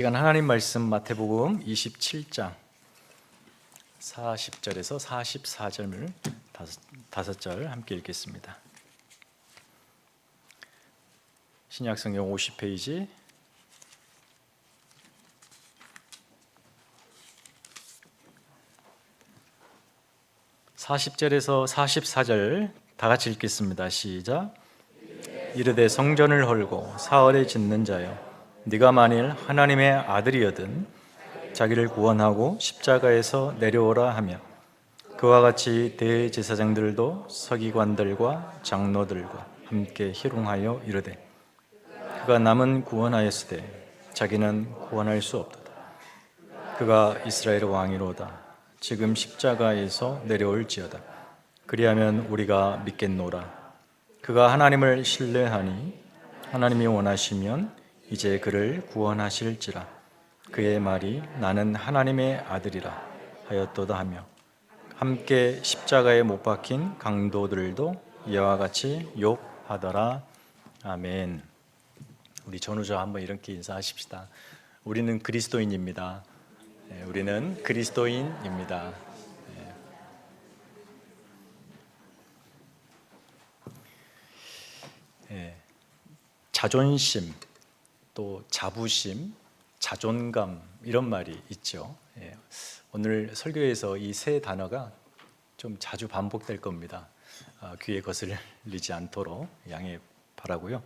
시간 하나님 말씀 마태복음 27장 40절에서 44절을 다섯 절 함께 읽겠습니다. 신약성경 50페이지 40절에서 44절 다 같이 읽겠습니다. 시작. 이르되 성전을 헐고 사흘에 짓는 자여, 네가 만일 하나님의 아들이여든 자기를 구원하고 십자가에서 내려오라 하며, 그와 같이 대제사장들도 서기관들과 장로들과 함께 희롱하여 이르되 그가 남은 구원하였으되 자기는 구원할 수 없도다. 그가 이스라엘 왕이로다. 지금 십자가에서 내려올지어다. 그리하면 우리가 믿겠노라. 그가 하나님을 신뢰하니 하나님이 원하시면 이제 그를 구원하실지라. 그의 말이 나는 하나님의 아들이라 하였도다 하며, 함께 십자가에 못 박힌 강도들도 이와 같이 욕하더라. 아멘. 우리 전우자 한번 이렇게 인사하십시다. 우리는 그리스도인입니다. 우리는 그리스도인입니다. 자존심, 또 자부심, 자존감, 이런 말이 있죠. 오늘 설교에서 이 세 단어가 좀 자주 반복될 겁니다. 귀에 거슬리지 않도록 양해 바라고요.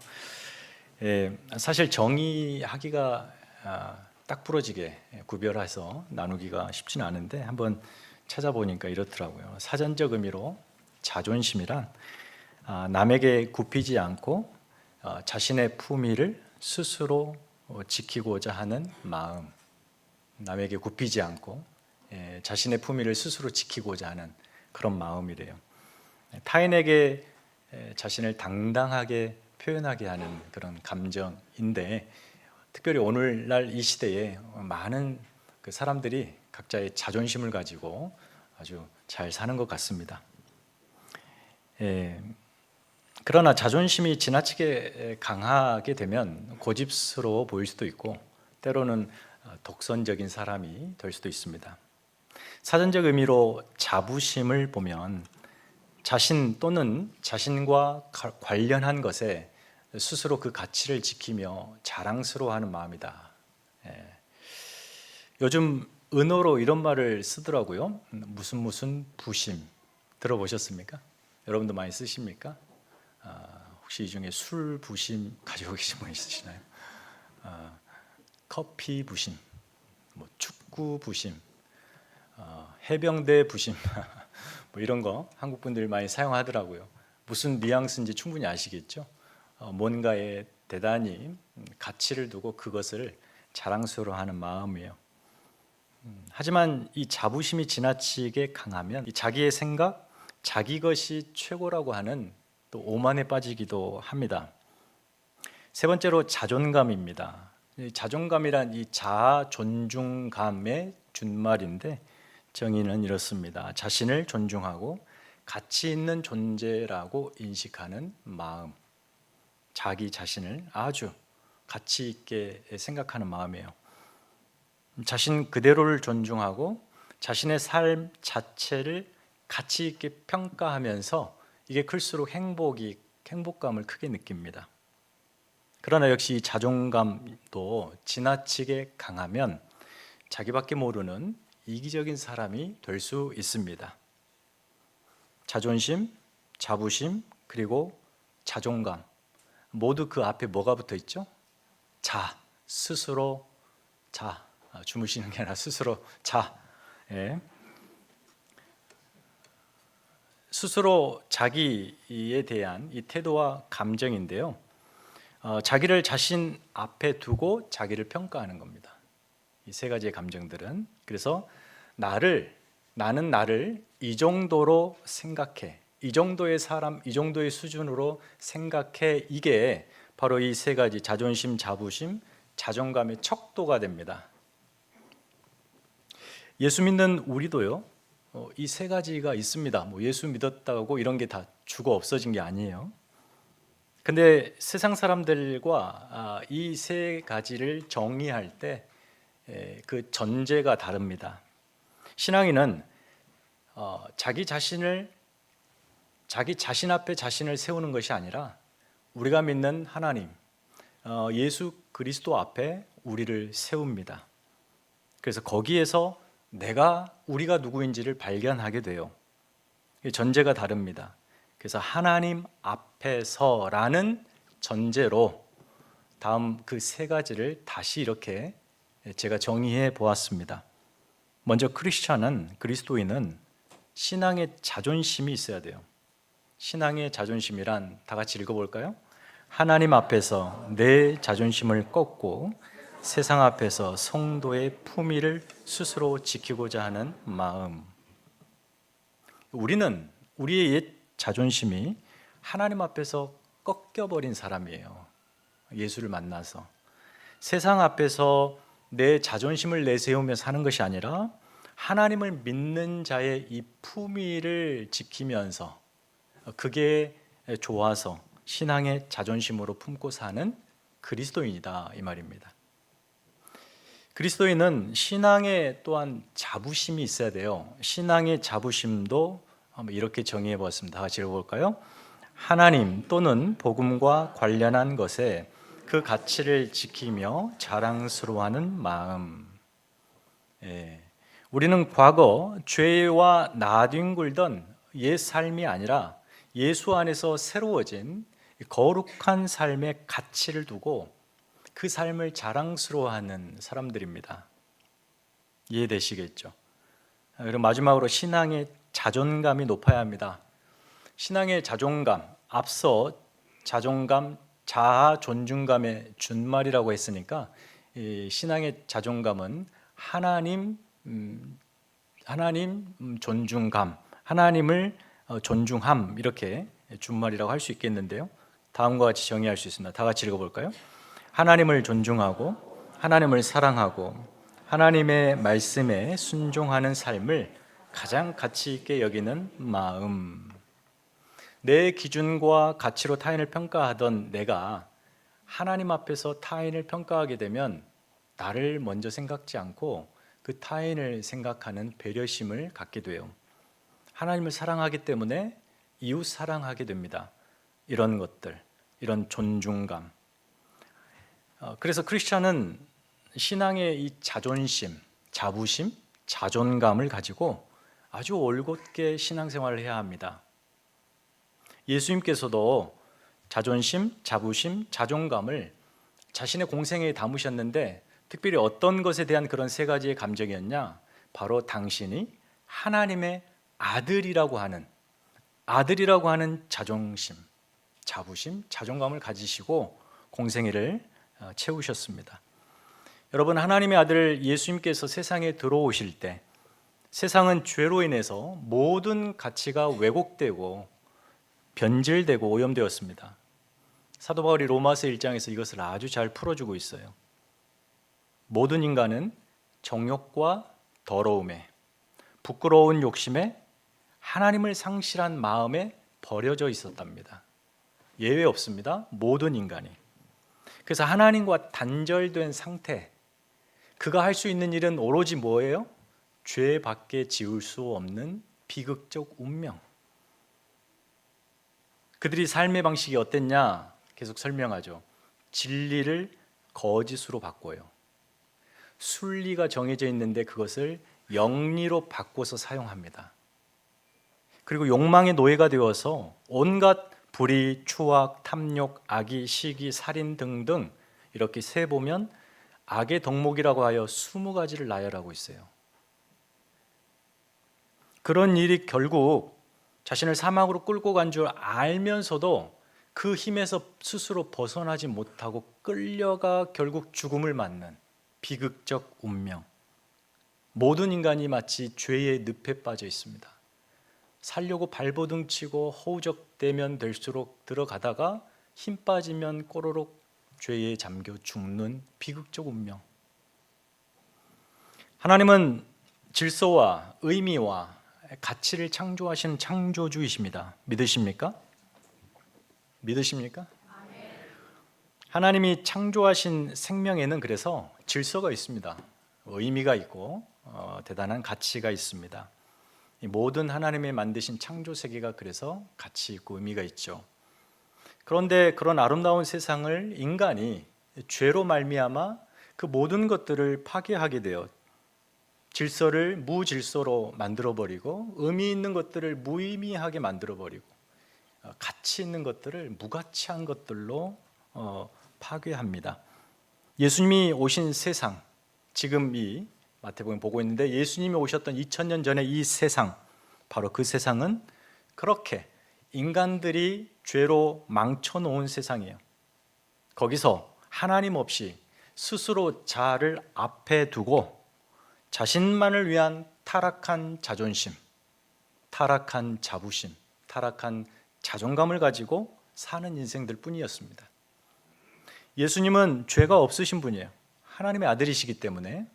사실 정의하기가 딱 부러지게 구별해서 나누기가 쉽지는 않은데, 한번 찾아보니까 이렇더라고요. 사전적 의미로 자존심이란 남에게 굽히지 않고 자신의 품위를 스스로 지키고자 하는 마음, 남에게 굽히지 않고 자신의 품위를 스스로 지키고자 하는 그런 마음이래요. 타인에게 자신을 당당하게 표현하게 하는 그런 감정인데, 특별히 오늘날 이 시대에 많은 그 사람들이 각자의 자존심을 가지고 아주 잘 사는 것 같습니다. 그러나 자존심이 지나치게 강하게 되면 고집스러워 보일 수도 있고, 때로는 독선적인 사람이 될 수도 있습니다. 사전적 의미로 자부심을 보면 자신 또는 자신과 관련한 것에 스스로 그 가치를 지키며 자랑스러워하는 마음이다. 요즘 은어로 이런 말을 쓰더라고요. 무슨 부심, 들어보셨습니까? 여러분도 많이 쓰십니까? 혹시 이 중에 술 부심 가지고 계신 분 있으시나요? 커피 부심, 축구 부심, 해병대 부심 뭐 이런 거 한국 분들이 많이 사용하더라고요. 무슨 뉘앙스인지 충분히 아시겠죠? 뭔가에 대단히 가치를 두고 그것을 자랑스러워하는 마음이에요. 하지만 이 자부심이 지나치게 강하면 자기의 생각, 자기 것이 최고라고 하는 또 오만에 빠지기도 합니다. 세 번째로 자존감입니다. 자존감이란 이 자아 존중감의 준말인데, 정의는 이렇습니다. 자신을 존중하고 가치 있는 존재라고 인식하는 마음, 자기 자신을 아주 가치 있게 생각하는 마음이에요. 자신 그대로를 존중하고 자신의 삶 자체를 가치 있게 평가하면서 이게 클수록 행복감을 크게 느낍니다. 그러나 역시 자존감도 지나치게 강하면 자기밖에 모르는 이기적인 사람이 될 수 있습니다. 자존심, 자부심, 그리고 자존감, 모두 그 앞에 뭐가 붙어 있죠? 스스로 주무시는 게 아니라 스스로 스스로 자기에 대한 이 태도와 감정인데요. 자기를 자신 앞에 두고 자기를 평가하는 겁니다. 이 세 가지의 감정들은. 그래서 나는 나를 이 정도로 생각해, 이 정도의 사람, 이 정도의 수준으로 생각해, 이게 바로 이 세 가지 자존심, 자부심, 자존감의 척도가 됩니다. 예수 믿는 우리도요, 이 세 가지가 있습니다. 예수 믿었다고 이런 게 다 죽어 없어진 게 아니에요. 근데 세상 사람들과 이 세 가지를 정의할 때 그 전제가 다릅니다. 신앙인은 자기 자신 앞에 자신을 세우는 것이 아니라 우리가 믿는 하나님, 예수 그리스도 앞에 우리를 세웁니다. 그래서 거기에서 우리가 누구인지를 발견하게 돼요. 전제가 다릅니다. 그래서 하나님 앞에서라는 전제로 다음 그 세 가지를 다시 이렇게 제가 정의해 보았습니다. 먼저 그리스도인은 신앙의 자존심이 있어야 돼요. 신앙의 자존심이란 다 같이 읽어볼까요? 하나님 앞에서 내 자존심을 꺾고 세상 앞에서 성도의 품위를 스스로 지키고자 하는 마음. 우리는 우리의 옛 자존심이 하나님 앞에서 꺾여버린 사람이에요. 예수를 만나서 세상 앞에서 내 자존심을 내세우며 사는 것이 아니라 하나님을 믿는 자의 이 품위를 지키면서 그게 좋아서 신앙의 자존심으로 품고 사는 그리스도인이다 이 말입니다. 그리스도인은 신앙에 또한 자부심이 있어야 돼요. 신앙의 자부심도 한번 이렇게 정의해 보았습니다. 다 같이 읽어볼까요? 하나님 또는 복음과 관련한 것에 그 가치를 지키며 자랑스러워하는 마음. 우리는 과거 죄와 나뒹굴던 옛 삶이 아니라 예수 안에서 새로워진 거룩한 삶의 가치를 두고 그 삶을 자랑스러워하는 사람들입니다. 이해되시겠죠? 그리고 마지막으로 신앙의 자존감이 높아야 합니다. 신앙의 자존감, 앞서 자존감, 자아 존중감의 준말이라고 했으니까 이 신앙의 자존감은 하나님 존중감, 하나님을 존중함 이렇게 준말이라고 할 수 있겠는데요. 다음과 같이 정의할 수 있습니다. 다 같이 읽어볼까요? 하나님을 존중하고 하나님을 사랑하고 하나님의 말씀에 순종하는 삶을 가장 가치 있게 여기는 마음. 내 기준과 가치로 타인을 평가하던 내가 하나님 앞에서 타인을 평가하게 되면 나를 먼저 생각지 않고 그 타인을 생각하는 배려심을 갖게 돼요. 하나님을 사랑하기 때문에 이웃 사랑하게 됩니다. 이런 것들, 이런 존중감. 그래서 크리스찬은 신앙의 이 자존심, 자부심, 자존감을 가지고 아주 올곧게 신앙생활을 해야 합니다. 예수님께서도 자존심, 자부심, 자존감을 자신의 공생애에 담으셨는데 특별히 어떤 것에 대한 그런 세 가지의 감정이었냐? 바로 당신이 하나님의 아들이라고 하는 자존심, 자부심, 자존감을 가지시고 공생애를 채우셨습니다. 여러분, 하나님의 아들 예수님께서 세상에 들어오실 때 세상은 죄로 인해서 모든 가치가 왜곡되고 변질되고 오염되었습니다. 사도 바울이 로마서 1장에서 이것을 아주 잘 풀어주고 있어요. 모든 인간은 정욕과 더러움에, 부끄러운 욕심에, 하나님을 상실한 마음에 버려져 있었답니다. 예외 없습니다. 모든 인간이. 그래서 하나님과 단절된 상태, 그가 할 수 있는 일은 오로지 뭐예요? 죄밖에 지을 수 없는 비극적 운명. 그들이 삶의 방식이 어땠냐? 계속 설명하죠. 진리를 거짓으로 바꿔요. 순리가 정해져 있는데 그것을 영리로 바꿔서 사용합니다. 그리고 욕망의 노예가 되어서 온갖 불의, 추악, 탐욕, 악의, 시기, 살인 등등 이렇게 세보면 악의 덕목이라고 하여 20가지를 나열하고 있어요. 그런 일이 결국 자신을 사망으로 끌고 간 줄 알면서도 그 힘에서 스스로 벗어나지 못하고 끌려가 결국 죽음을 맞는 비극적 운명. 모든 인간이 마치 죄의 늪에 빠져 있습니다. 살려고 발버둥 치고 허우적대면 될수록 들어가다가 힘 빠지면 꼬로록 죄에 잠겨 죽는 비극적 운명. 하나님은 질서와 의미와 가치를 창조하신 창조주이십니다. 믿으십니까? 믿으십니까? 하나님이 창조하신 생명에는 그래서 질서가 있습니다. 의미가 있고 대단한 가치가 있습니다. 이 모든 하나님이 만드신 창조 세계가 그래서 가치 있고 의미가 있죠. 그런데 그런 아름다운 세상을 인간이 죄로 말미암아 그 모든 것들을 파괴하게 되어 질서를 무질서로 만들어버리고 의미 있는 것들을 무의미하게 만들어버리고 가치 있는 것들을 무가치한 것들로 파괴합니다. 예수님이 오신 세상, 지금 이 마태복음 보고 있는데 예수님이 오셨던 2000년 전에 이 세상, 바로 그 세상은 그렇게 인간들이 죄로 망쳐놓은 세상이에요. 거기서 하나님 없이 스스로 자아를 앞에 두고 자신만을 위한 타락한 자존심, 타락한 자부심, 타락한 자존감을 가지고 사는 인생들 뿐이었습니다. 예수님은 죄가 없으신 분이에요. 하나님의 아들이시기 때문에.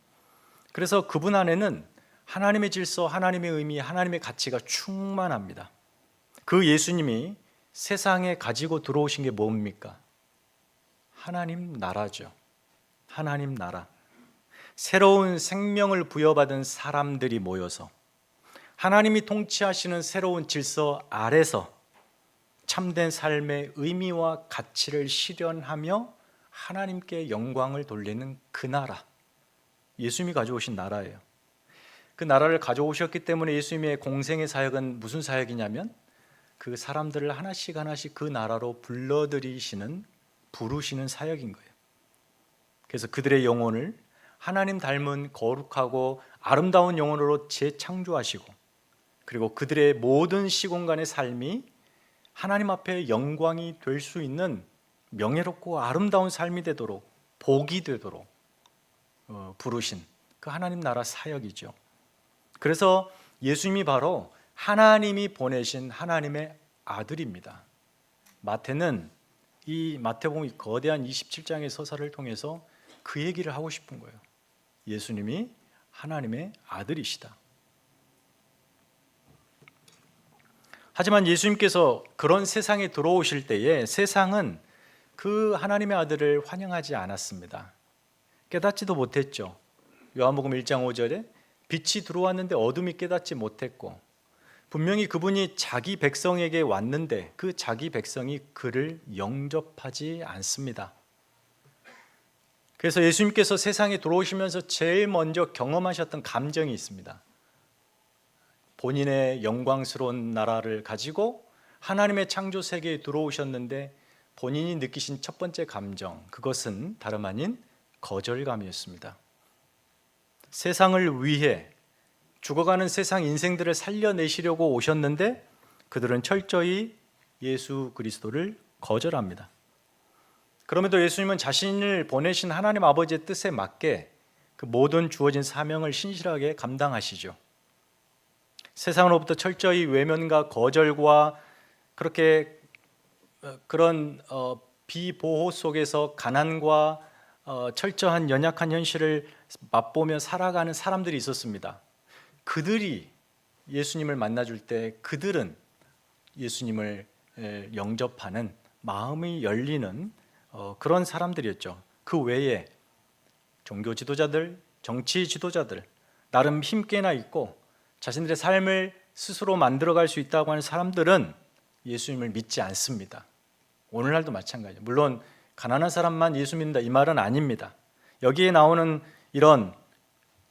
그래서 그분 안에는 하나님의 질서, 하나님의 의미, 하나님의 가치가 충만합니다. 그 예수님이 세상에 가지고 들어오신 게 뭡니까? 하나님 나라죠. 하나님 나라. 새로운 생명을 부여받은 사람들이 모여서 하나님이 통치하시는 새로운 질서 아래서 참된 삶의 의미와 가치를 실현하며 하나님께 영광을 돌리는 그 나라, 예수님이 가져오신 나라예요. 그 나라를 가져오셨기 때문에 예수님의 공생의 사역은 무슨 사역이냐면 그 사람들을 하나씩 하나씩 그 나라로 부르시는 사역인 거예요. 그래서 그들의 영혼을 하나님 닮은 거룩하고 아름다운 영혼으로 재창조하시고, 그리고 그들의 모든 시공간의 삶이 하나님 앞에 영광이 될 수 있는 명예롭고 아름다운 삶이 되도록, 복이 되도록 부르신 그 하나님 나라 사역이죠. 그래서 예수님이 바로 하나님이 보내신 하나님의 아들입니다. 마태는 이 마태복음 거대한 27장의 서사를 통해서 그 얘기를 하고 싶은 거예요. 예수님이 하나님의 아들이시다. 하지만 예수님께서 그런 세상에 들어오실 때에 세상은 그 하나님의 아들을 환영하지 않았습니다. 깨닫지도 못했죠. 요한복음 1장 5절에 빛이 들어왔는데 어둠이 깨닫지 못했고, 분명히 그분이 자기 백성에게 왔는데 그 자기 백성이 그를 영접하지 않습니다. 그래서 예수님께서 세상에 들어오시면서 제일 먼저 경험하셨던 감정이 있습니다. 본인의 영광스러운 나라를 가지고 하나님의 창조 세계에 들어오셨는데 본인이 느끼신 첫 번째 감정, 그것은 다름 아닌 거절감이었습니다. 세상을 위해 죽어가는 세상 인생들을 살려내시려고 오셨는데 그들은 철저히 예수 그리스도를 거절합니다. 그럼에도 예수님은 자신을 보내신 하나님 아버지의 뜻에 맞게 그 모든 주어진 사명을 신실하게 감당하시죠. 세상으로부터 철저히 외면과 거절과 그런 비보호 속에서 가난과 철저한 연약한 현실을 맛보며 살아가는 사람들이 있었습니다. 그들이 예수님을 만나줄 때 그들은 예수님을 영접하는 마음이 열리는 그런 사람들이었죠. 그 외에 종교 지도자들, 정치 지도자들, 나름 힘께나 있고 자신들의 삶을 스스로 만들어갈 수 있다고 하는 사람들은 예수님을 믿지 않습니다. 오늘날도 마찬가지예요. 물론 가난한 사람만 예수 믿는다 이 말은 아닙니다. 여기에 나오는 이런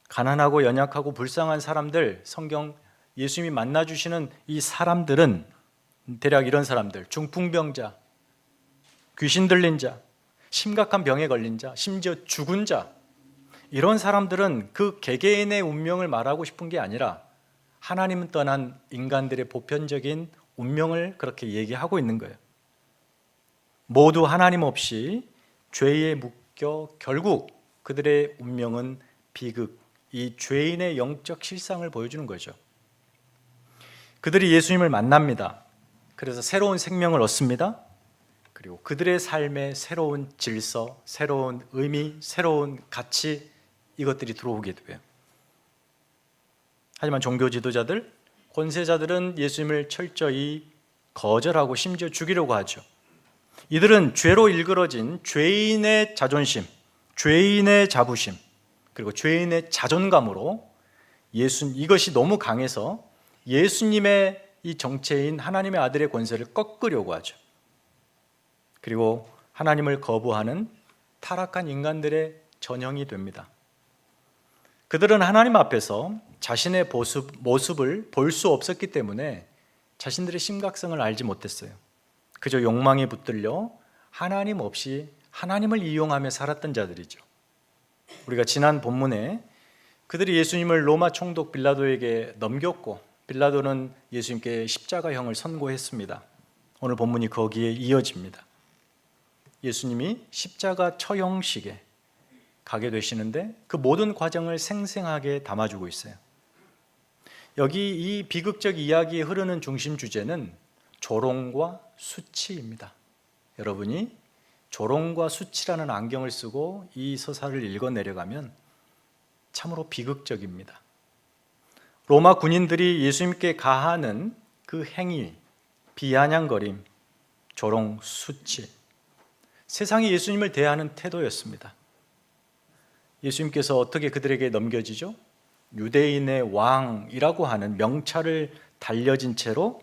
가난하고 연약하고 불쌍한 사람들, 성경 예수님이 만나주시는 이 사람들은 대략 이런 사람들, 중풍병자, 귀신 들린 자, 심각한 병에 걸린 자, 심지어 죽은 자, 이런 사람들은 그 개개인의 운명을 말하고 싶은 게 아니라 하나님은 떠난 인간들의 보편적인 운명을 그렇게 얘기하고 있는 거예요. 모두 하나님 없이 죄에 묶여 결국 그들의 운명은 비극, 이 죄인의 영적 실상을 보여주는 거죠. 그들이 예수님을 만납니다. 그래서 새로운 생명을 얻습니다. 그리고 그들의 삶에 새로운 질서, 새로운 의미, 새로운 가치, 이것들이 들어오게 돼요. 하지만 종교 지도자들, 권세자들은 예수님을 철저히 거절하고 심지어 죽이려고 하죠. 이들은 죄로 일그러진 죄인의 자존심, 죄인의 자부심, 그리고 죄인의 자존감으로 이것이 너무 강해서 예수님의 이 정체인 하나님의 아들의 권세를 꺾으려고 하죠. 그리고 하나님을 거부하는 타락한 인간들의 전형이 됩니다. 그들은 하나님 앞에서 자신의 모습을 볼 수 없었기 때문에 자신들의 심각성을 알지 못했어요. 그저 욕망에 붙들려 하나님 없이 하나님을 이용하며 살았던 자들이죠. 우리가 지난 본문에 그들이 예수님을 로마 총독 빌라도에게 넘겼고 빌라도는 예수님께 십자가형을 선고했습니다. 오늘 본문이 거기에 이어집니다. 예수님이 십자가 처형식에 가게 되시는데 그 모든 과정을 생생하게 담아주고 있어요. 여기 이 비극적 이야기에 흐르는 중심 주제는 조롱과 수치입니다. 여러분이 조롱과 수치라는 안경을 쓰고 이 서사를 읽어 내려가면 참으로 비극적입니다. 로마 군인들이 예수님께 가하는 그 행위, 비아냥거림, 조롱, 수치, 세상이 예수님을 대하는 태도였습니다. 예수님께서 어떻게 그들에게 넘겨지죠? 유대인의 왕이라고 하는 명찰을 달려진 채로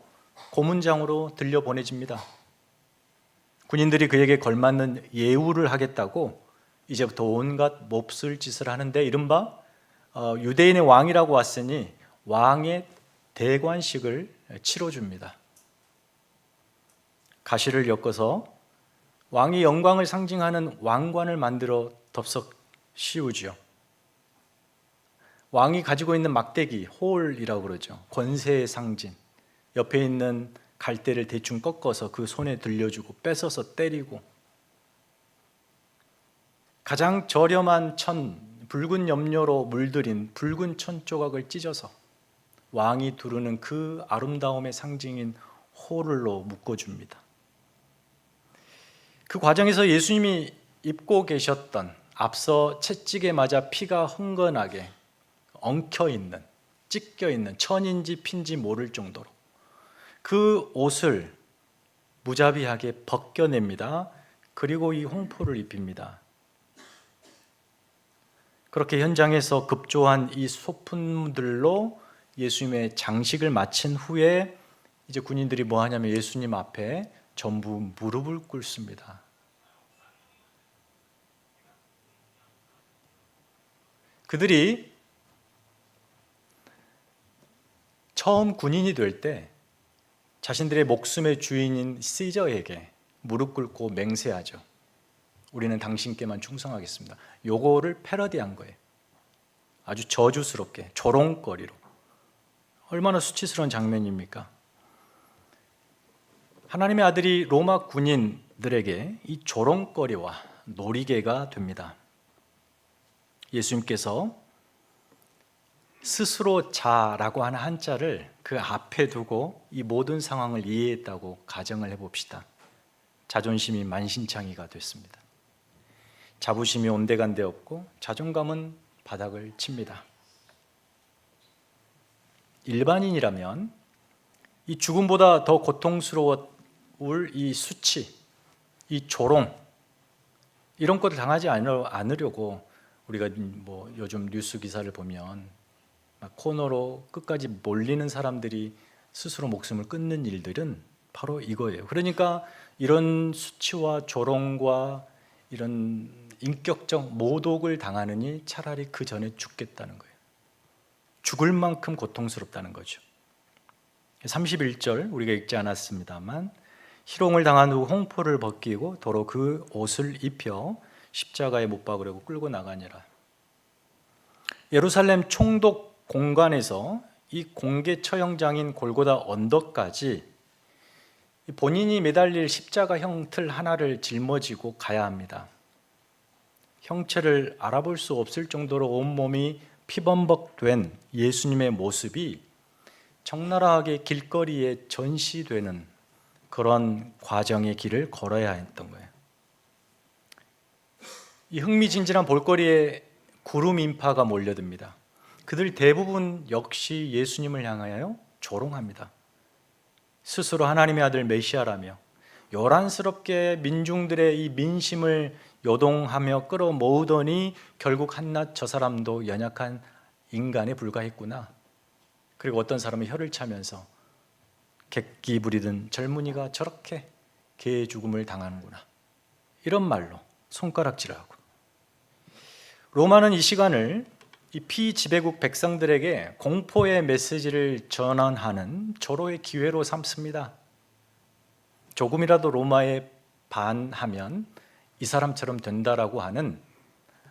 고문장으로 들려보내집니다. 군인들이 그에게 걸맞는 예우를 하겠다고 이제부터 온갖 몹쓸 짓을 하는데 이른바 유대인의 왕이라고 왔으니 왕의 대관식을 치러줍니다. 가시를 엮어서 왕의 영광을 상징하는 왕관을 만들어 덥석 씌우죠. 왕이 가지고 있는 막대기, 홀이라고 그러죠. 권세의 상징. 옆에 있는 갈대를 대충 꺾어서 그 손에 들려주고 뺏어서 때리고, 가장 저렴한 천, 붉은 염료로 물들인 붉은 천 조각을 찢어서 왕이 두르는 그 아름다움의 상징인 홀로 묶어줍니다. 그 과정에서 예수님이 입고 계셨던, 앞서 채찍에 맞아 피가 흥건하게 엉켜있는, 찢겨있는, 천인지 핀지 모를 정도로 그 옷을 무자비하게 벗겨냅니다. 그리고 이 홍포를 입힙니다. 그렇게 현장에서 급조한 이 소품들로 예수님의 장식을 마친 후에 이제 군인들이 뭐 하냐면 예수님 앞에 전부 무릎을 꿇습니다. 그들이 처음 군인이 될 때 자신들의 목숨의 주인인 시저에게 무릎 꿇고 맹세하죠. 우리는 당신께만 충성하겠습니다. 요거를 패러디한 거예요. 아주 저주스럽게, 조롱거리로. 얼마나 수치스러운 장면입니까? 하나님의 아들이 로마 군인들에게 이 조롱거리와 놀이개가 됩니다. 예수님께서 스스로 자라고 하는 한자를 그 앞에 두고 이 모든 상황을 이해했다고 가정을 해봅시다. 자존심이 만신창이가 됐습니다. 자부심이 온데간데 없고 자존감은 바닥을 칩니다. 일반인이라면 이 죽음보다 더 고통스러울 이 수치, 이 조롱, 이런 것을 당하지 않으려고 우리가 뭐 요즘 뉴스 기사를 보면 코너로 끝까지 몰리는 사람들이 스스로 목숨을 끊는 일들은 바로 이거예요. 그러니까 이런 수치와 조롱과 이런 인격적 모독을 당하느니 차라리 그 전에 죽겠다는 거예요. 죽을 만큼 고통스럽다는 거죠. 31절 우리가 읽지 않았습니다만, 희롱을 당한 후 홍포를 벗기고 도로 그 옷을 입혀 십자가에 못 박으려고 끌고 나가니라. 예루살렘 총독 공간에서 이 공개 처형장인 골고다 언덕까지 본인이 매달릴 십자가형 틀 하나를 짊어지고 가야 합니다. 형체를 알아볼 수 없을 정도로 온몸이 피범벅된 예수님의 모습이 적나라하게 길거리에 전시되는 그런 과정의 길을 걸어야 했던 거예요. 이 흥미진진한 볼거리에 구름 인파가 몰려듭니다. 그들 대부분 역시 예수님을 향하여 조롱합니다. 스스로 하나님의 아들 메시아라며 요란스럽게 민중들의 이 민심을 요동하며 끌어모으더니 결국 한낱 저 사람도 연약한 인간에 불과했구나. 그리고 어떤 사람은 혀를 차면서 객기 부리던 젊은이가 저렇게 개의 죽음을 당하는구나. 이런 말로 손가락질하고. 로마는 이 시간을 이 피지배국 백성들에게 공포의 메시지를 전환하는 절호의 기회로 삼습니다. 조금이라도 로마에 반하면 이 사람처럼 된다라고 하는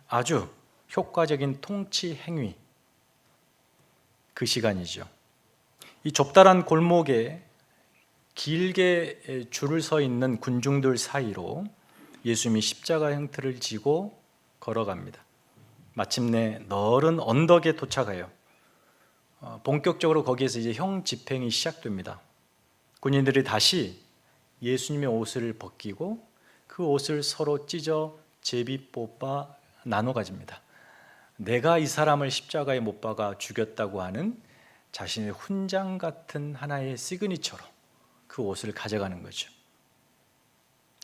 아주 효과적인 통치 행위, 그 시간이죠. 이 좁다란 골목에 길게 줄을 서 있는 군중들 사이로 예수님이 십자가 형태를 지고 걸어갑니다. 마침내 넓은 언덕에 도착해요. 본격적으로 거기에서 이제 형 집행이 시작됩니다. 군인들이 다시 예수님의 옷을 벗기고 그 옷을 서로 찢어 제비 뽑아 나눠 가집니다. 내가 이 사람을 십자가에 못 박아 죽였다고 하는 자신의 훈장 같은 하나의 시그니처로 그 옷을 가져가는 거죠.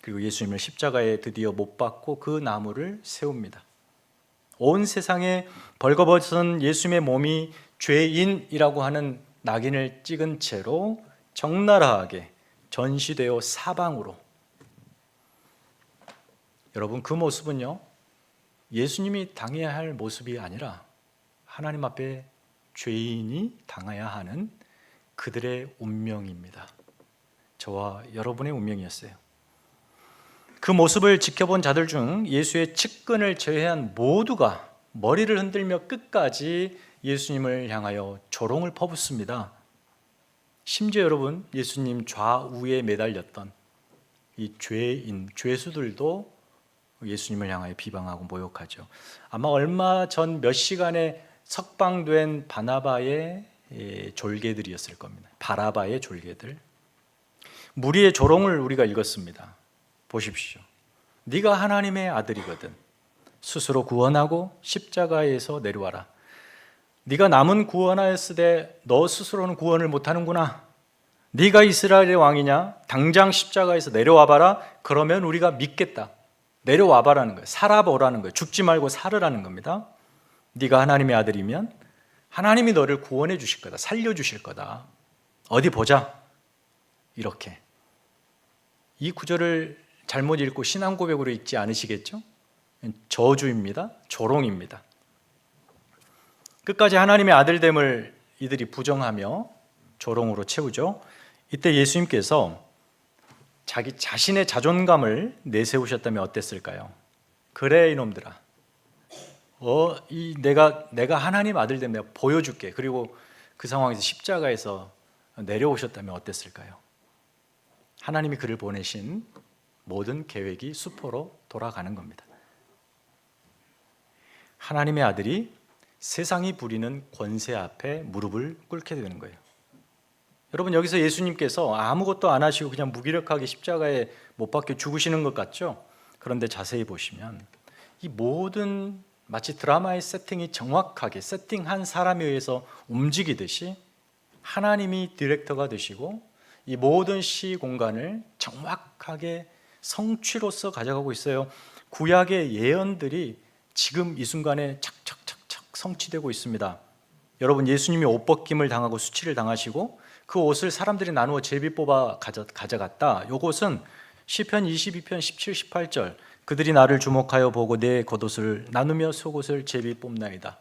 그리고 예수님을 십자가에 드디어 못 박고 그 나무를 세웁니다. 온 세상에 벌거벗은 예수님의 몸이 죄인이라고 하는 낙인을 찍은 채로 적나라하게 전시되어 사방으로. 여러분, 그 모습은요, 예수님이 당해야 할 모습이 아니라 하나님 앞에 죄인이 당해야 하는 그들의 운명입니다. 저와 여러분의 운명이었어요. 그 모습을 지켜본 자들 중 예수의 측근을 제외한 모두가 머리를 흔들며 끝까지 예수님을 향하여 조롱을 퍼붓습니다. 심지어 여러분, 예수님 좌우에 매달렸던 이 죄인, 죄수들도 예수님을 향하여 비방하고 모욕하죠. 아마 얼마 전 몇 시간에 석방된 바나바의 졸개들이었을 겁니다. 바라바의 졸개들. 무리의 조롱을 우리가 읽었습니다. 보십시오. 네가 하나님의 아들이거든. 스스로 구원하고 십자가에서 내려와라. 네가 남은 구원하였으되 너 스스로는 구원을 못하는구나. 네가 이스라엘의 왕이냐? 당장 십자가에서 내려와봐라. 그러면 우리가 믿겠다. 내려와봐라는 거예요. 살아보라는 거예요. 죽지 말고 살으라는 겁니다. 네가 하나님의 아들이면 하나님이 너를 구원해 주실 거다. 살려주실 거다. 어디 보자. 이렇게. 이 구절을 잘못 읽고 신앙 고백으로 읽지 않으시겠죠? 저주입니다. 조롱입니다. 끝까지 하나님의 아들됨을 이들이 부정하며 조롱으로 채우죠. 이때 예수님께서 자기 자신의 자존감을 내세우셨다면 어땠을까요? 그래 이놈들아, 내가 하나님 아들됨 내가 보여줄게. 그리고 그 상황에서 십자가에서 내려오셨다면 어땠을까요? 하나님이 그를 보내신 모든 계획이 수포로 돌아가는 겁니다. 하나님의 아들이 세상이 부리는 권세 앞에 무릎을 꿇게 되는 거예요. 여러분, 여기서 예수님께서 아무것도 안 하시고 그냥 무기력하게 십자가에 못 박혀 죽으시는 것 같죠? 그런데 자세히 보시면 이 모든 마치 드라마의 세팅이 정확하게 세팅한 사람에 의해서 움직이듯이 하나님이 디렉터가 되시고 이 모든 시 공간을 정확하게 성취로서 가져가고 있어요. 구약의 예언들이 지금 이 순간에 착착착착 성취되고 있습니다. 여러분, 예수님이 옷 벗김을 당하고 수치를 당하시고 그 옷을 사람들이 나누어 제비 뽑아 가져갔다. 이것은 시편 22편 17, 18절 그들이 나를 주목하여 보고 내 겉옷을 나누며 속옷을 제비 뽑나이다.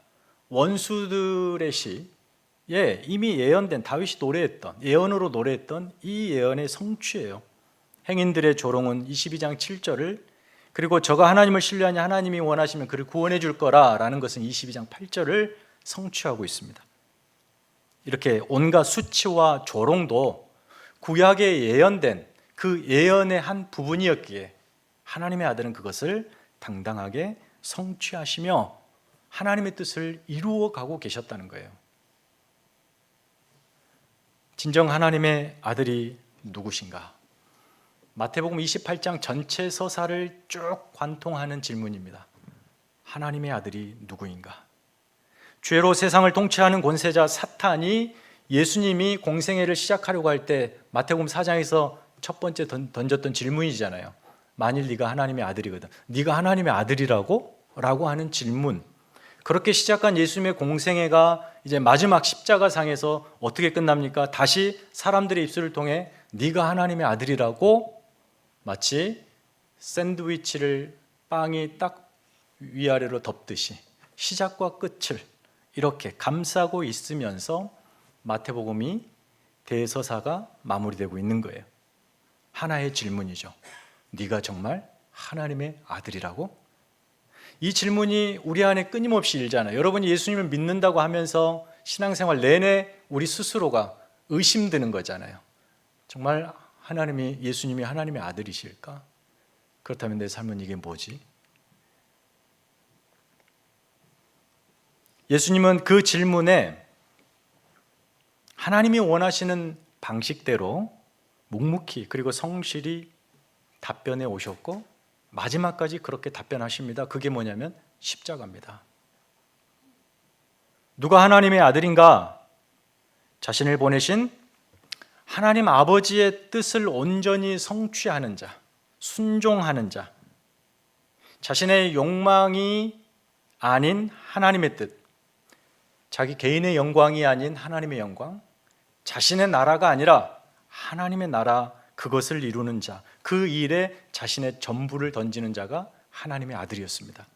원수들의 시에 이미 예언된, 다윗이 노래했던, 예언으로 노래했던 이 예언의 성취예요. 행인들의 조롱은 22장 7절을, 그리고 저가 하나님을 신뢰하니 하나님이 원하시면 그를 구원해 줄 거라라는 것은 22장 8절을 성취하고 있습니다. 이렇게 온갖 수치와 조롱도 구약에 예언된 그 예언의 한 부분이었기에 하나님의 아들은 그것을 당당하게 성취하시며 하나님의 뜻을 이루어가고 계셨다는 거예요. 진정 하나님의 아들이 누구신가? 마태복음 28장 전체 서사를 쭉 관통하는 질문입니다. 하나님의 아들이 누구인가? 죄로 세상을 통치하는 권세자 사탄이 예수님이 공생애를 시작하려고 할 때 마태복음 4장에서 첫 번째 던졌던 질문이잖아요. 만일 네가 하나님의 아들이거든. 네가 하나님의 아들이라고? 라고 하는 질문. 그렇게 시작한 예수님의 공생애가 이제 마지막 십자가상에서 어떻게 끝납니까? 다시 사람들의 입술을 통해 네가 하나님의 아들이라고, 마치 샌드위치를 빵이 딱 위아래로 덮듯이 시작과 끝을 이렇게 감싸고 있으면서 마태복음이 대서사가 마무리되고 있는 거예요. 하나의 질문이죠. 네가 정말 하나님의 아들이라고? 이 질문이 우리 안에 끊임없이 일잖아요. 여러분이 예수님을 믿는다고 하면서 신앙생활 내내 우리 스스로가 의심드는 거잖아요. 정말 예수님이 하나님의 아들이실까? 그렇다면 내 삶은 이게 뭐지? 예수님은 그 질문에 하나님이 원하시는 방식대로 묵묵히 그리고 성실히 답변해 오셨고 마지막까지 그렇게 답변하십니다. 그게 뭐냐면 십자가입니다. 누가 하나님의 아들인가? 자신을 보내신 하나님 아버지의 뜻을 온전히 성취하는 자, 순종하는 자, 자신의 욕망이 아닌 하나님의 뜻, 자기 개인의 영광이 아닌 하나님의 영광, 자신의 나라가 아니라 하나님의 나라, 그것을 이루는 자, 그 일에 자신의 전부를 던지는 자가 하나님의 아들이었습니다.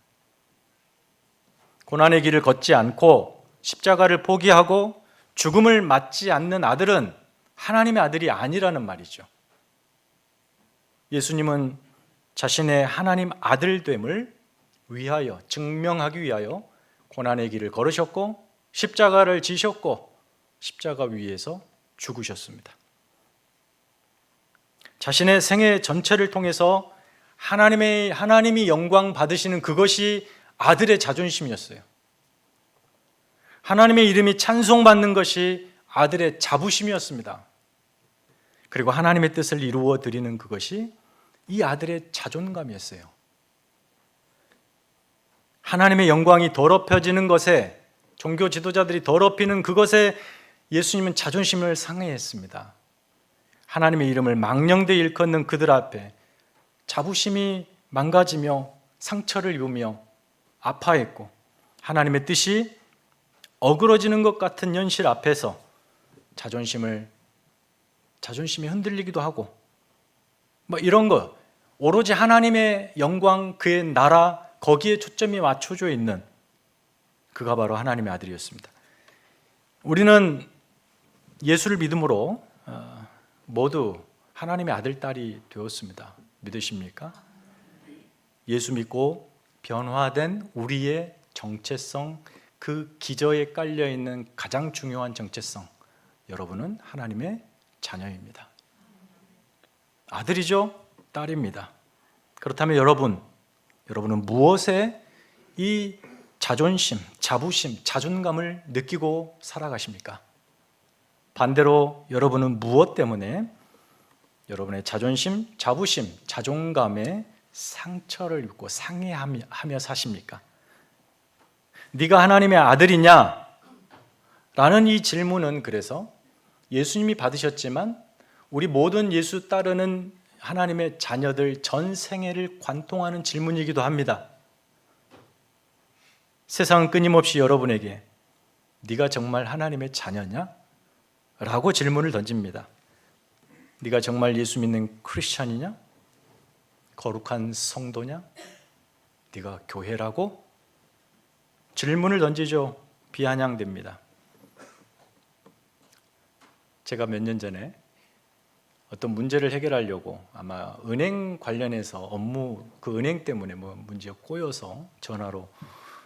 고난의 길을 걷지 않고 십자가를 포기하고 죽음을 맞지 않는 아들은 하나님의 아들이 아니라는 말이죠. 예수님은 자신의 하나님 아들됨을 위하여, 증명하기 위하여 고난의 길을 걸으셨고 십자가를 지셨고 십자가 위에서 죽으셨습니다. 자신의 생애 전체를 통해서 하나님이 영광 받으시는 그것이 아들의 자존심이었어요. 하나님의 이름이 찬송받는 것이 아들의 자부심이었습니다. 그리고 하나님의 뜻을 이루어 드리는 그것이 이 아들의 자존감이었어요. 하나님의 영광이 더럽혀지는 것에, 종교 지도자들이 더럽히는 그것에 예수님은 자존심을 상해했습니다. 하나님의 이름을 망령되이 일컫는 그들 앞에 자부심이 망가지며 상처를 입으며 아파했고 하나님의 뜻이 어그러지는 것 같은 현실 앞에서 자존심이 흔들리기도 하고 이런 거, 오로지 하나님의 영광, 그의 나라, 거기에 초점이 맞춰져 있는 그가 바로 하나님의 아들이었습니다. 우리는 예수를 믿음으로 모두 하나님의 아들, 딸이 되었습니다. 믿으십니까? 예수 믿고 변화된 우리의 정체성, 그 기저에 깔려있는 가장 중요한 정체성, 여러분은 하나님의 자녀입니다. 아들이죠? 딸입니다. 그렇다면 여러분은 무엇에 이 자존심, 자부심, 자존감을 느끼고 살아가십니까? 반대로 여러분은 무엇 때문에 여러분의 자존심, 자부심, 자존감에 상처를 입고 상해하며 사십니까? 네가 하나님의 아들이냐? 라는 이 질문은 그래서 예수님이 받으셨지만 우리 모든 예수 따르는 하나님의 자녀들 전 생애를 관통하는 질문이기도 합니다. 세상은 끊임없이 여러분에게 네가 정말 하나님의 자녀냐? 라고 질문을 던집니다. 네가 정말 예수 믿는 크리스찬이냐? 거룩한 성도냐? 네가 교회라고? 질문을 던지죠. 비아냥됩니다. 제가 몇 년 전에 어떤 문제를 해결하려고 아마 은행 관련해서 업무, 그 은행 때문에 문제가 꼬여서 전화로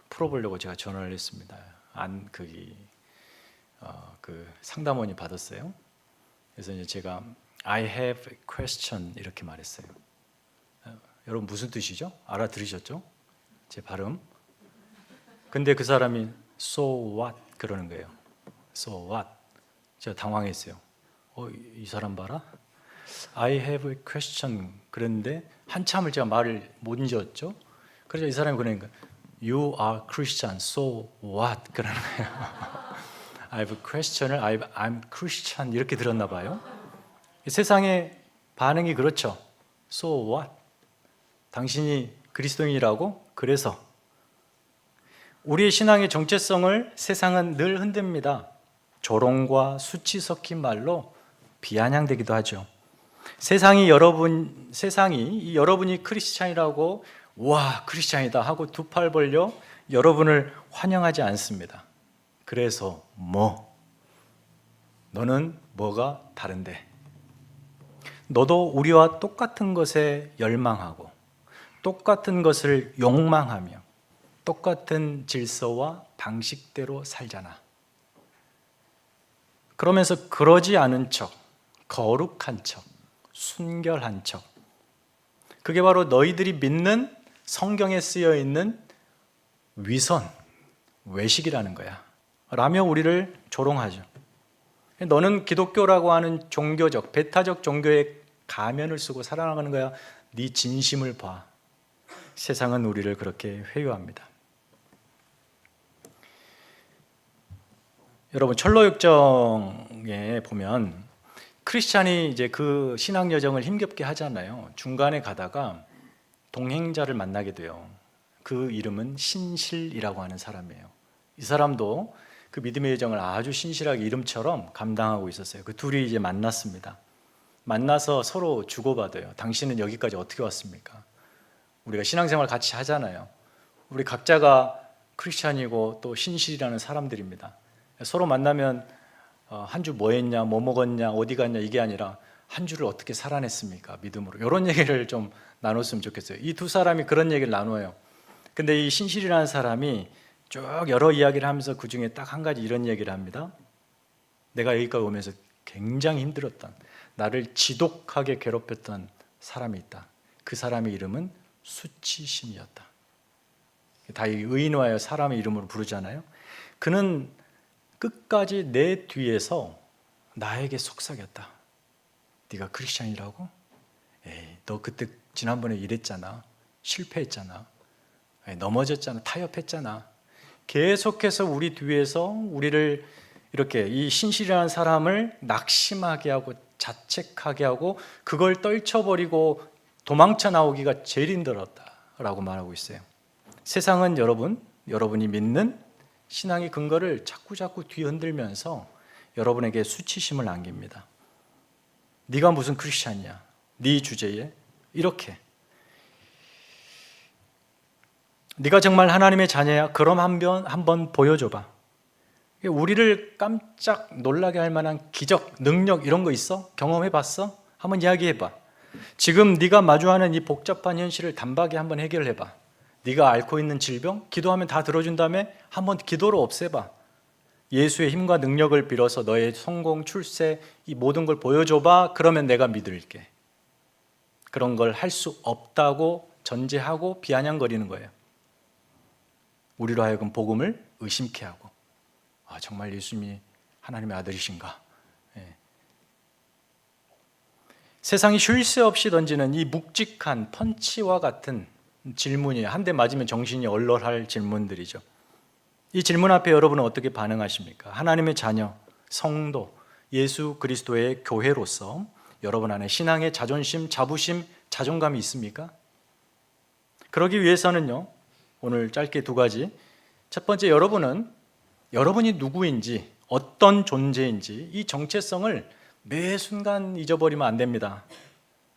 풀어보려고 제가 전화를 했습니다. 그 상담원이 받았어요. 그래서 이제 제가 I have a question 이렇게 말했어요. 여러분 무슨 뜻이죠? 알아들으셨죠? 제 발음. 근데 그 사람이 so what 그러는 거예요. So what? 제가 당황했어요. 이 사람 봐라. I have a question 그랬는데 한참을 제가 말을 못 이었죠. 그래서 이 사람이 그러니까 You are Christian, so what? 그러는 거예요. I have a question을 I'm Christian 이렇게 들었나 봐요. 세상의 반응이 그렇죠. So what? 당신이 그리스도인이라고? 그래서 우리의 신앙의 정체성을 세상은 늘 흔듭니다. 조롱과 수치 섞인 말로 비아냥되기도 하죠. 세상이 여러분이 크리스찬이라고 와 크리스찬이다 하고 두 팔 벌려 여러분을 환영하지 않습니다. 그래서 너는 뭐가 다른데? 너도 우리와 똑같은 것에 열망하고 똑같은 것을 욕망하며 똑같은 질서와 방식대로 살잖아. 그러면서 그러지 않은 척, 거룩한 척, 순결한 척, 그게 바로 너희들이 믿는 성경에 쓰여 있는 위선, 외식이라는 거야 라며 우리를 조롱하죠. 너는 기독교라고 하는 종교적, 배타적 종교의 가면을 쓰고 살아나가는 거야. 네 진심을 봐. 세상은 우리를 그렇게 회유합니다. 여러분, 철로역정에 보면 크리스찬이 이제 그 신앙 여정을 힘겹게 하잖아요. 중간에 가다가 동행자를 만나게 돼요. 그 이름은 신실이라고 하는 사람이에요. 이 사람도 그 믿음의 여정을 아주 신실하게 이름처럼 감당하고 있었어요. 그 둘이 이제 만났습니다. 만나서 서로 주고받아요. 당신은 여기까지 어떻게 왔습니까? 우리가 신앙생활 같이 하잖아요. 우리 각자가 크리스찬이고 또 신실이라는 사람들입니다. 서로 만나면 한 주 뭐 했냐, 뭐 먹었냐, 어디 갔냐 이게 아니라 한 주를 어떻게 살아냈습니까? 믿음으로. 이런 얘기를 좀 나눴으면 좋겠어요. 이 두 사람이 그런 얘기를 나눠요. 근데 이 신실이라는 사람이 쭉 여러 이야기를 하면서 그 중에 딱 한 가지 이런 얘기를 합니다. 내가 여기까지 오면서 굉장히 힘들었던, 나를 지독하게 괴롭혔던 사람이 있다. 그 사람의 이름은 수치심이었다. 다 의인화하여 사람의 이름으로 부르잖아요. 그는 끝까지 내 뒤에서 나에게 속삭였다. 네가 크리스찬이라고? 에이, 너 그때 지난번에 이랬잖아. 실패했잖아. 넘어졌잖아. 타협했잖아. 계속해서 우리 뒤에서 우리를 이렇게 이 신실이라는 사람을 낙심하게 하고 자책하게 하고 그걸 떨쳐버리고 도망쳐 나오기가 제일 힘들었다라고 말하고 있어요. 세상은 여러분이 믿는 신앙의 근거를 자꾸 뒤흔들면서 여러분에게 수치심을 안깁니다. 네가 무슨 크리스찬이야? 네 주제에 이렇게. 네가 정말 하나님의 자녀야? 그럼 한번 보여줘봐. 우리를 깜짝 놀라게 할 만한 기적, 능력 이런 거 있어? 경험해봤어? 한번 이야기해봐. 지금 네가 마주하는 이 복잡한 현실을 단박에 한번 해결해봐. 네가 앓고 있는 질병, 기도하면 다 들어준 다음에 한번 기도로 없애봐. 예수의 힘과 능력을 빌어서 너의 성공, 출세 이 모든 걸 보여줘봐. 그러면 내가 믿을게. 그런 걸 할 수 없다고 전제하고 비아냥거리는 거예요. 우리로 하여금 복음을 의심케 하고, 정말 예수님이 하나님의 아들이신가? 예. 세상이 쉴 새 없이 던지는 이 묵직한 펀치와 같은 질문이 한 대 맞으면 정신이 얼얼할 질문들이죠. 이 질문 앞에 여러분은 어떻게 반응하십니까? 하나님의 자녀, 성도, 예수 그리스도의 교회로서 여러분 안에 신앙의 자존심, 자부심, 자존감이 있습니까? 그러기 위해서는요, 오늘 짧게 두 가지. 첫 번째, 여러분이 누구인지, 어떤 존재인지 이 정체성을 매 순간 잊어버리면 안 됩니다.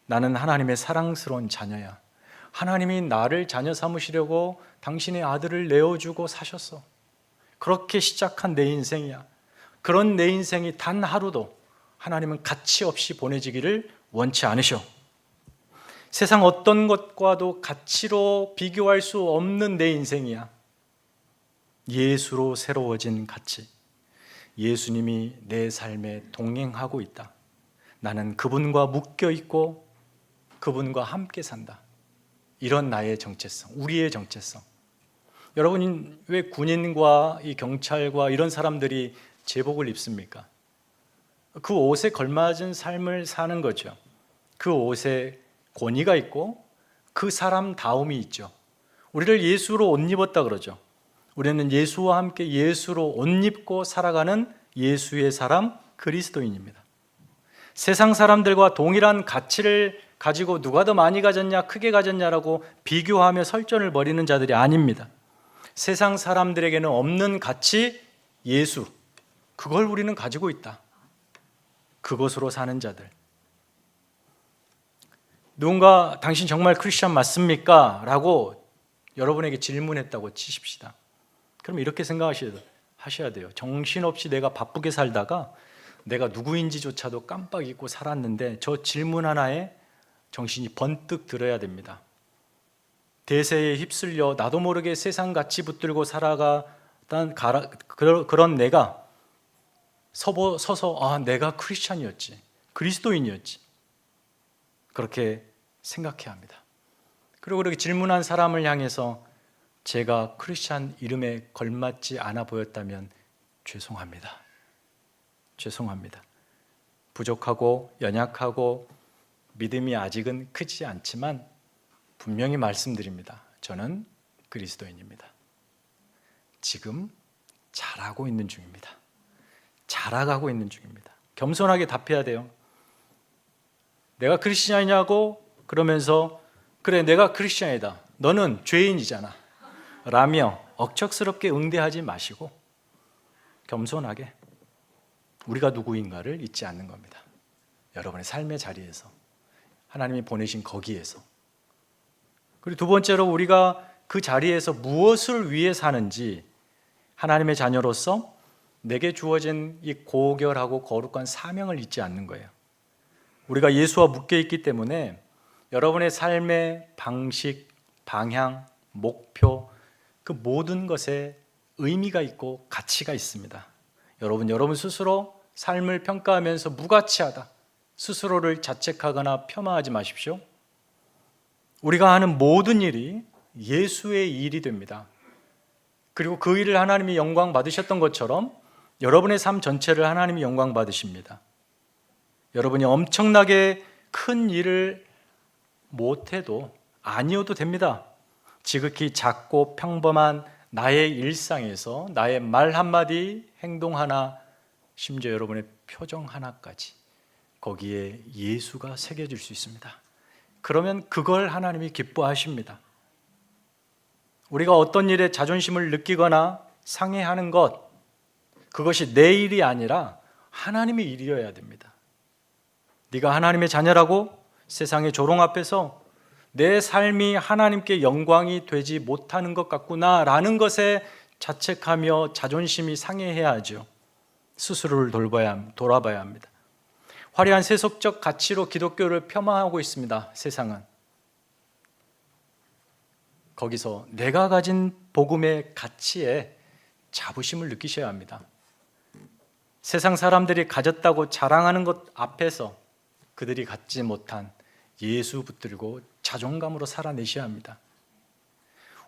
나는 하나님의 사랑스러운 자녀야. 하나님이 나를 자녀 삼으시려고 당신의 아들을 내어주고 사셨어. 그렇게 시작한 내 인생이야. 그런 내 인생이 단 하루도 하나님은 가치 없이 보내지기를 원치 않으셔. 세상 어떤 것과도 가치로 비교할 수 없는 내 인생이야. 예수로 새로워진 가치. 예수님이 내 삶에 동행하고 있다. 나는 그분과 묶여 있고 그분과 함께 산다. 이런 나의 정체성, 우리의 정체성. 여러분, 왜 군인과 이 경찰과 이런 사람들이 제복을 입습니까? 그 옷에 걸맞은 삶을 사는 거죠. 그 옷에 권위가 있고 그 사람다움이 있죠. 우리를 예수로 옷 입었다 그러죠. 우리는 예수와 함께 예수로 옷 입고 살아가는 예수의 사람 그리스도인입니다. 세상 사람들과 동일한 가치를 가지고 누가 더 많이 가졌냐, 크게 가졌냐라고 비교하며 설전을 벌이는 자들이 아닙니다. 세상 사람들에게는 없는 가치, 예수, 그걸 우리는 가지고 있다. 그것으로 사는 자들. 누군가 당신 정말 크리스천 맞습니까? 라고 여러분에게 질문했다고 치십시다. 그럼 이렇게 생각하셔야 돼요. 정신없이 내가 바쁘게 살다가 내가 누구인지조차도 깜빡 잊고 살았는데 저 질문 하나에 정신이 번뜩 들어야 됩니다. 대세에 휩쓸려 나도 모르게 세상 가치 붙들고 살아가던 그런 내가 서서 내가 크리스찬이었지, 그리스도인이었지, 그렇게 생각해야 합니다. 그리고 그렇게 질문한 사람을 향해서 제가 크리스찬 이름에 걸맞지 않아 보였다면 죄송합니다. 부족하고 연약하고 믿음이 아직은 크지 않지만 분명히 말씀드립니다. 저는 그리스도인입니다. 지금 자라고 있는 중입니다. 자라가고 있는 중입니다. 겸손하게 답해야 돼요. 내가 크리스찬이냐고 그러면서 그래 내가 크리스찬이다. 너는 죄인이잖아. 라며 억척스럽게 응대하지 마시고 겸손하게 우리가 누구인가를 잊지 않는 겁니다. 여러분의 삶의 자리에서 하나님이 보내신 거기에서. 그리고 두 번째로 우리가 그 자리에서 무엇을 위해 사는지 하나님의 자녀로서 내게 주어진 이 고결하고 거룩한 사명을 잊지 않는 거예요. 우리가 예수와 묶여 있기 때문에 여러분의 삶의 방식, 방향, 목표 그 모든 것에 의미가 있고 가치가 있습니다. 여러분 스스로 삶을 평가하면서 무가치하다, 스스로를 자책하거나 폄하하지 마십시오. 우리가 하는 모든 일이 예수의 일이 됩니다. 그리고 그 일을 하나님이 영광 받으셨던 것처럼 여러분의 삶 전체를 하나님이 영광 받으십니다. 여러분이 엄청나게 큰 일을 못해도 아니어도 됩니다. 지극히 작고 평범한 나의 일상에서 나의 말 한마디, 행동 하나, 심지어 여러분의 표정 하나까지 거기에 예수가 새겨질 수 있습니다. 그러면 그걸 하나님이 기뻐하십니다. 우리가 어떤 일에 자존심을 느끼거나 상해하는 것, 그것이 내 일이 아니라 하나님의 일이어야 됩니다. 네가 하나님의 자녀라고 세상의 조롱 앞에서 내 삶이 하나님께 영광이 되지 못하는 것 같구나 라는 것에 자책하며 자존심이 상해해야 하죠. 스스로를 돌아봐야 합니다. 화려한 세속적 가치로 기독교를 폄하하고 있습니다. 세상은. 거기서 내가 가진 복음의 가치에 자부심을 느끼셔야 합니다. 세상 사람들이 가졌다고 자랑하는 것 앞에서 그들이 갖지 못한 예수 붙들고 자존감으로 살아내셔야 합니다.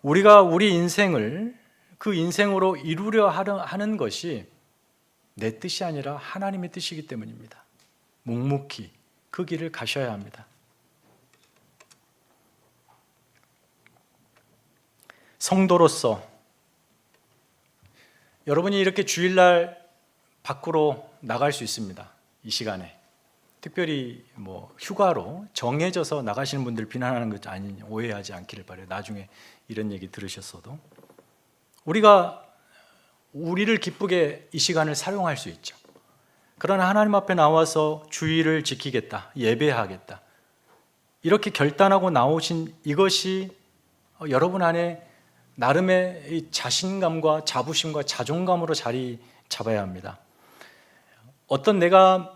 우리가 우리 인생을 그 인생으로 이루려 하는 것이 내 뜻이 아니라 하나님의 뜻이기 때문입니다. 묵묵히 그 길을 가셔야 합니다. 성도로서 여러분이 이렇게 주일날 밖으로 나갈 수 있습니다. 이 시간에 특별히 휴가로 정해져서 나가시는 분들 비난하는 것 아니 오해하지 않기를 바라요. 나중에 이런 얘기 들으셨어도 우리를 기쁘게 이 시간을 사용할 수 있죠. 그러나 하나님 앞에 나와서 주의를 지키겠다, 예배하겠다 이렇게 결단하고 나오신 이것이 여러분 안에 나름의 이 자신감과 자부심과 자존감으로 자리 잡아야 합니다. 어떤 내가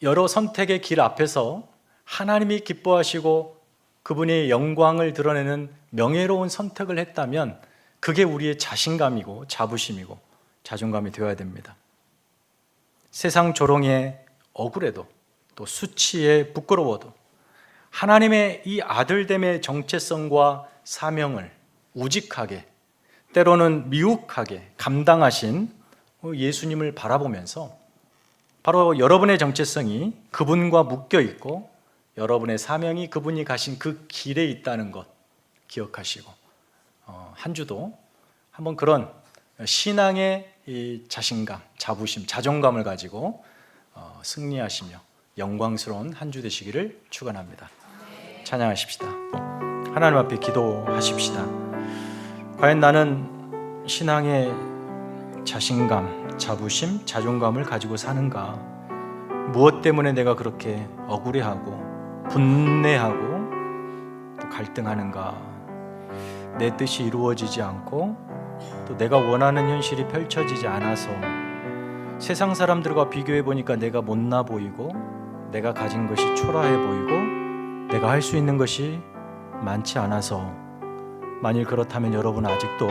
여러 선택의 길 앞에서 하나님이 기뻐하시고 그분의 영광을 드러내는 명예로운 선택을 했다면 그게 우리의 자신감이고 자부심이고 자존감이 되어야 됩니다. 세상 조롱에 억울해도 또 수치에 부끄러워도 하나님의 이 아들됨의 정체성과 사명을 우직하게 때로는 미혹하게 감당하신 예수님을 바라보면서 바로 여러분의 정체성이 그분과 묶여 있고 여러분의 사명이 그분이 가신 그 길에 있다는 것 기억하시고 한 주도 한번 그런 신앙의 이 자신감, 자부심, 자존감을 가지고 승리하시며 영광스러운 한 주 되시기를 축원합니다. 찬양하십시다. 하나님 앞에 기도하십시다. 과연 나는 신앙의 자신감, 자부심, 자존감을 가지고 사는가? 무엇 때문에 내가 그렇게 억울해하고 분내하고 또 갈등하는가? 내 뜻이 이루어지지 않고 또 내가 원하는 현실이 펼쳐지지 않아서 세상 사람들과 비교해 보니까 내가 못나 보이고 내가 가진 것이 초라해 보이고 내가 할 수 있는 것이 많지 않아서, 만일 그렇다면 여러분은 아직도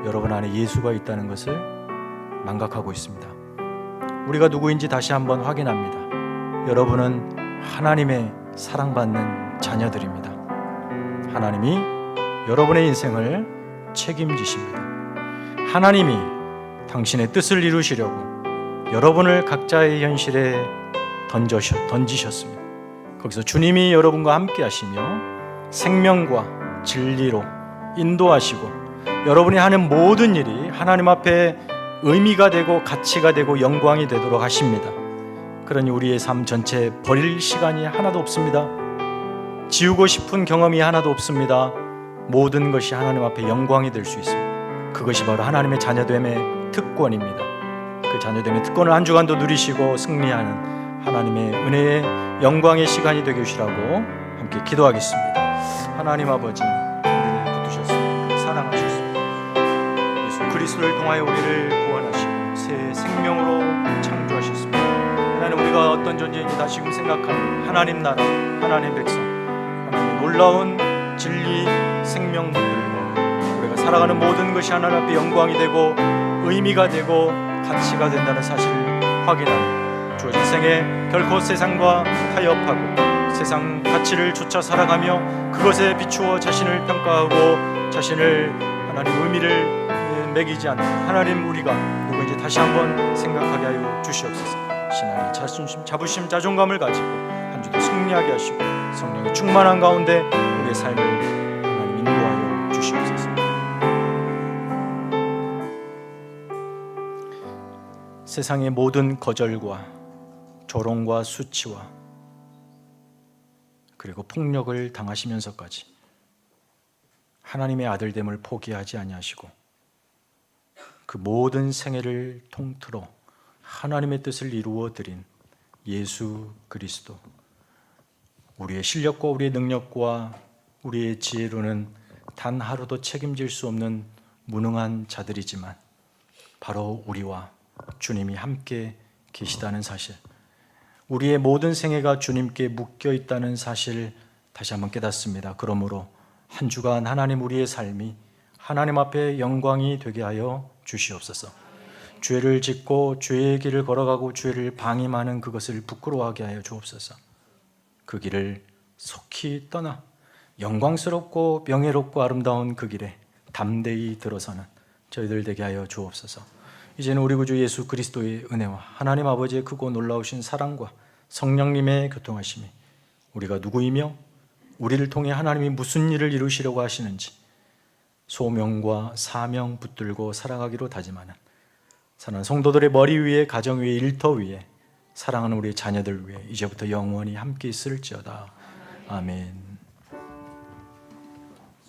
여러분 안에 예수가 있다는 것을 망각하고 있습니다. 우리가 누구인지 다시 한번 확인합니다. 여러분은 하나님의 사랑받는 자녀들입니다. 하나님이 여러분의 인생을 책임지십니다. 하나님이 당신의 뜻을 이루시려고 여러분을 각자의 현실에 던지셨습니다. 거기서 주님이 여러분과 함께 하시며 생명과 진리로 인도하시고 여러분이 하는 모든 일이 하나님 앞에 의미가 되고 가치가 되고 영광이 되도록 하십니다. 그러니 우리의 삶 전체에 버릴 시간이 하나도 없습니다. 지우고 싶은 경험이 하나도 없습니다. 모든 것이 하나님 앞에 영광이 될 수 있습니다. 그것이 바로 하나님의 자녀됨의 특권입니다. 그 자녀됨의 특권을 한 주간도 누리시고 승리하는 하나님의 은혜의 영광의 시간이 되게 해주시라고 함께 기도하겠습니다. 하나님 아버지, 우리를 붙드셨습니다. 사랑하셨습니다. 예수 그리스도를 통하여 우리를 구원하시고 새 생명으로 창조하셨습니다. 하나님, 우리가 어떤 존재인지 다시금 생각하는 하나님 나라, 하나님 백성, 하나님의 놀라운 진리 생명 분들과 우리가 살아가는 모든 것이 하나님 앞에 영광이 되고 의미가 되고 가치가 된다는 사실을 확인하는 주어진 생에 결코 세상과 타협하고 세상 가치를 쫓아 살아가며 그것에 비추어 자신을 평가하고 자신을 하나님 의미를 매기지 않는 하나님, 우리가 누구인지 다시 한번 생각하게 하여 주시옵소서. 신앙의 자존심, 자부심, 자존감을 가지고 한 주도 승리하게 하시고 성령의 충만한 가운데 우리의 삶을 하나님 인도하여 주시옵소서. 세상의 모든 거절과 조롱과 수치와 그리고 폭력을 당하시면서까지 하나님의 아들됨을 포기하지 아니하시고 그 모든 생애를 통틀어 하나님의 뜻을 이루어 드린 예수 그리스도, 우리의 실력과 우리의 능력과 우리의 지혜로는 단 하루도 책임질 수 없는 무능한 자들이지만 바로 우리와 주님이 함께 계시다는 사실, 우리의 모든 생애가 주님께 묶여 있다는 사실 다시 한번 깨닫습니다. 그러므로 한 주간 하나님, 우리의 삶이 하나님 앞에 영광이 되게 하여 주시옵소서. 죄를 짓고 죄의 길을 걸어가고 죄를 방임하는 그것을 부끄러워하게 하여 주옵소서. 그 길을 속히 떠나 영광스럽고 명예롭고 아름다운 그 길에 담대히 들어서는 저희들 되게 하여 주옵소서. 이제는 우리 구주 예수 그리스도의 은혜와 하나님 아버지의 크고 놀라우신 사랑과 성령님의 교통하심이 우리가 누구이며 우리를 통해 하나님이 무슨 일을 이루시려고 하시는지 소명과 사명 붙들고 살아가기로 다짐하는 사랑하는 성도들의 머리 위에, 가정 위에, 일터 위에, 사랑하는 우리 자녀들 위에 이제부터 영원히 함께 있을지어다. 아멘.